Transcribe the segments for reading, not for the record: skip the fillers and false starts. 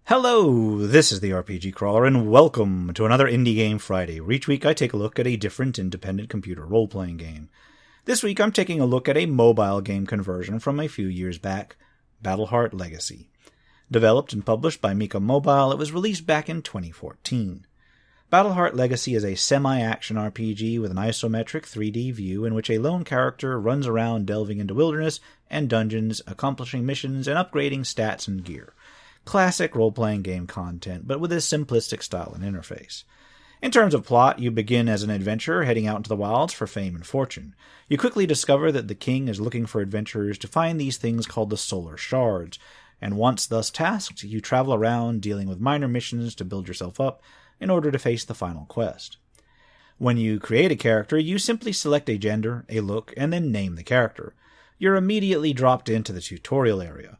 Hello, this is the RPG Crawler, and welcome to another Indie Game Friday, where each week I take a look at a different independent computer role-playing game. This week I'm taking a look at a mobile game conversion from a few years back, Battleheart Legacy. Developed and published by Mika Mobile, it was released back in 2014. Battleheart Legacy is a semi-action RPG with an isometric 3D view in which a lone character runs around delving into wilderness and dungeons, accomplishing missions and upgrading stats and gear. Classic role-playing game content, but with a simplistic style and interface. In terms of plot, you begin as an adventurer heading out into the wilds for fame and fortune. You quickly discover that the king is looking for adventurers to find these things called the Solar Shards, and once thus tasked, you travel around dealing with minor missions to build yourself up in order to face the final quest. When you create a character, you simply select a gender, a look, and then name the character. You're immediately dropped into the tutorial area.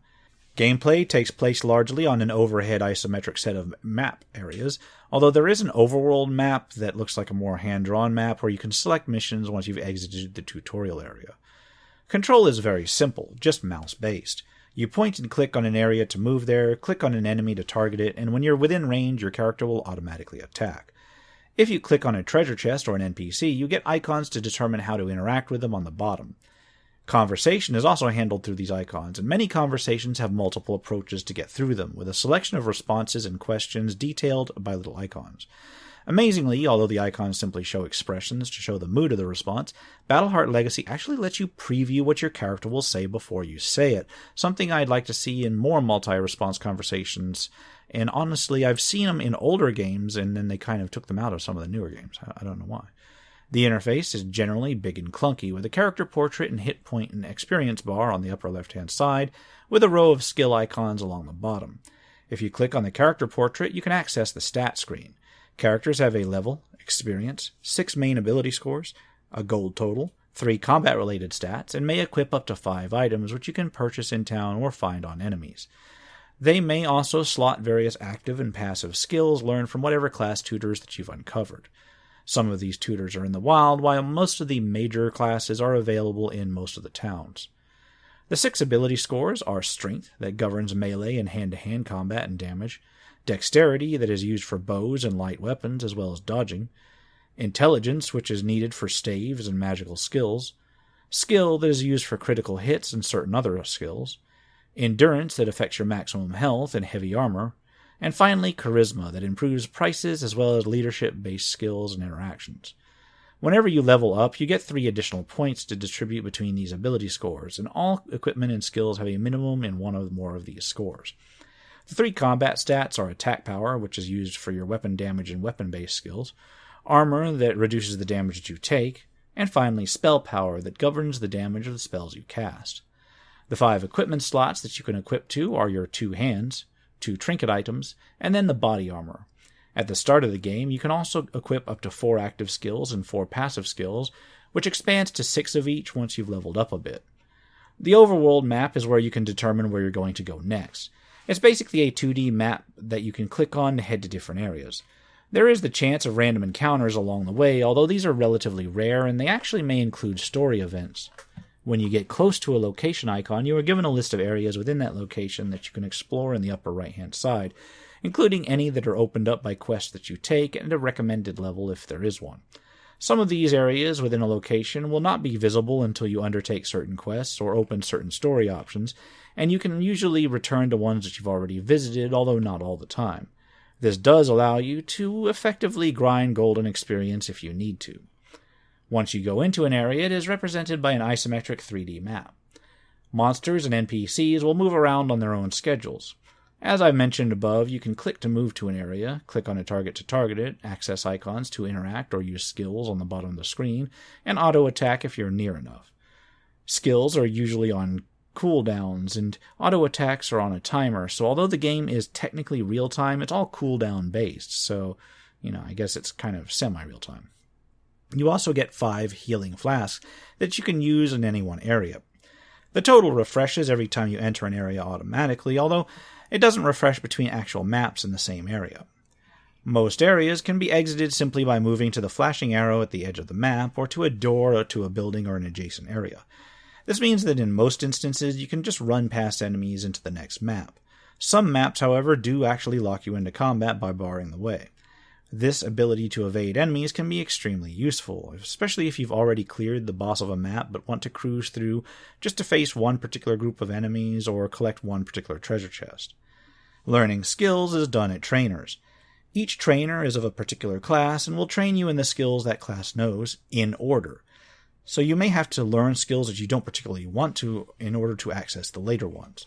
Gameplay takes place largely on an overhead isometric set of map areas, although there is an overworld map that looks like a more hand-drawn map where you can select missions once you've exited the tutorial area. Control is very simple, just mouse-based. You point and click on an area to move there, click on an enemy to target it, and when you're within range, your character will automatically attack. If you click on a treasure chest or an NPC, you get icons to determine how to interact with them on the bottom. Conversation is also handled through these icons, and many conversations have multiple approaches to get through them, with a selection of responses and questions detailed by little icons. Amazingly, although the icons simply show expressions to show the mood of the response, Battleheart Legacy actually lets you preview what your character will say before you say it, something I'd like to see in more multi-response conversations, and honestly, I've seen them in older games, and then they kind of took them out of some of the newer games. I don't know why. The interface is generally big and clunky, with a character portrait and hit point and experience bar on the upper left-hand side, with a row of skill icons along the bottom. If you click on the character portrait, you can access the stat screen. Characters have a level, experience, 6 main ability scores, a gold total, 3 combat-related stats, and may equip up to 5 items, which you can purchase in town or find on enemies. They may also slot various active and passive skills learned from whatever class tutors that you've uncovered. Some of these tutors are in the wild, while most of the major classes are available in most of the towns. The 6 ability scores are Strength, that governs melee and hand-to-hand combat and damage, Dexterity, that is used for bows and light weapons, as well as dodging, Intelligence, which is needed for staves and magical skills, Skill, that is used for critical hits and certain other skills, Endurance, that affects your maximum health and heavy armor, and finally, Charisma, that improves prices as well as leadership-based skills and interactions. Whenever you level up, you get 3 additional points to distribute between these ability scores, and all equipment and skills have a minimum in one or more of these scores. The 3 combat stats are Attack Power, which is used for your weapon damage and weapon-based skills, Armor, that reduces the damage that you take, and finally, Spell Power, that governs the damage of the spells you cast. The 5 equipment slots that you can equip to are your 2 hands, 2 trinket items, and then the body armor. At the start of the game, you can also equip up to 4 active skills and 4 passive skills, which expands to 6 of each once you've leveled up a bit. The Overworld Map is where you can determine where you're going to go next. It's basically a 2D map that you can click on to head to different areas. There is the chance of random encounters along the way, although these are relatively rare and they actually may include story events. When you get close to a location icon, you are given a list of areas within that location that you can explore in the upper right-hand side, including any that are opened up by quests that you take and a recommended level if there is one. Some of these areas within a location will not be visible until you undertake certain quests or open certain story options, and you can usually return to ones that you've already visited, although not all the time. This does allow you to effectively grind golden experience if you need to. Once you go into an area, it is represented by an isometric 3D map. Monsters and NPCs will move around on their own schedules. As I mentioned above, you can click to move to an area, click on a target to target it, access icons to interact or use skills on the bottom of the screen, and auto-attack if you're near enough. Skills are usually on cooldowns, and auto-attacks are on a timer, so although the game is technically real-time, it's all cooldown based, so, I guess it's kind of semi-real-time. You also get 5 healing flasks that you can use in any one area. The total refreshes every time you enter an area automatically, although it doesn't refresh between actual maps in the same area. Most areas can be exited simply by moving to the flashing arrow at the edge of the map, or to a door, or to a building or an adjacent area. This means that in most instances you can just run past enemies into the next map. Some maps, however, do actually lock you into combat by barring the way. This ability to evade enemies can be extremely useful, especially if you've already cleared the boss of a map but want to cruise through just to face one particular group of enemies or collect one particular treasure chest. Learning skills is done at trainers. Each trainer is of a particular class and will train you in the skills that class knows, in order. So you may have to learn skills that you don't particularly want to in order to access the later ones.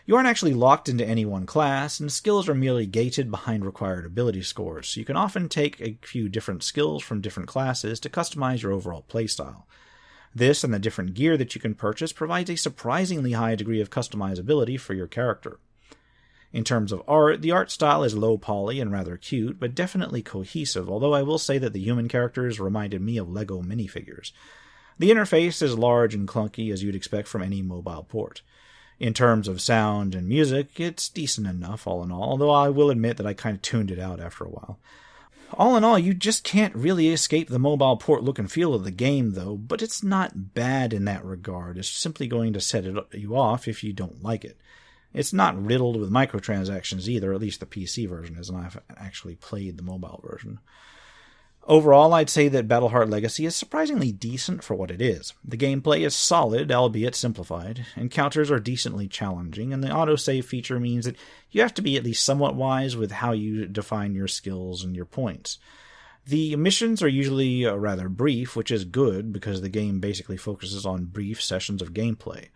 You aren't actually locked into any one class, and skills are merely gated behind required ability scores, so you can often take a few different skills from different classes to customize your overall playstyle. This and the different gear that you can purchase provides a surprisingly high degree of customizability for your character. In terms of art, the art style is low poly and rather cute, but definitely cohesive, although I will say that the human characters reminded me of Lego minifigures. The interface is large and clunky, as you'd expect from any mobile port. In terms of sound and music, it's decent enough, all in all, although I will admit that I kind of tuned it out after a while. All in all, you just can't really escape the mobile port look and feel of the game, though, but it's not bad in that regard. It's simply going to set you off if you don't like it. It's not riddled with microtransactions either, at least the PC version is, and I've actually played the mobile version. Overall, I'd say that Battleheart Legacy is surprisingly decent for what it is. The gameplay is solid, albeit simplified. Encounters are decently challenging, and the autosave feature means that you have to be at least somewhat wise with how you define your skills and your points. The missions are usually rather brief, which is good because the game basically focuses on brief sessions of gameplay.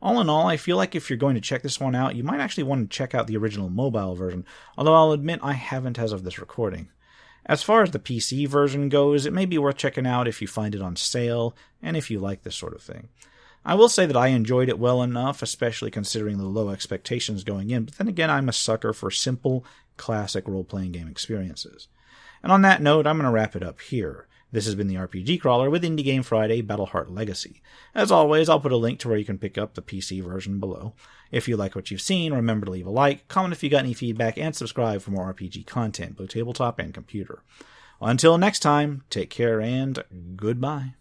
All in all, I feel like if you're going to check this one out, you might actually want to check out the original mobile version, although I'll admit I haven't as of this recording. As far as the PC version goes, it may be worth checking out if you find it on sale, and if you like this sort of thing. I will say that I enjoyed it well enough, especially considering the low expectations going in, but then again, I'm a sucker for simple, classic role-playing game experiences. And on that note, I'm going to wrap it up here. This has been the RPG Crawler with Indie Game Friday Battleheart Legacy. As always, I'll put a link to where you can pick up the PC version below. If you like what you've seen, remember to leave a like, comment if you got any feedback, and subscribe for more RPG content, both tabletop and computer. Until next time, take care and goodbye.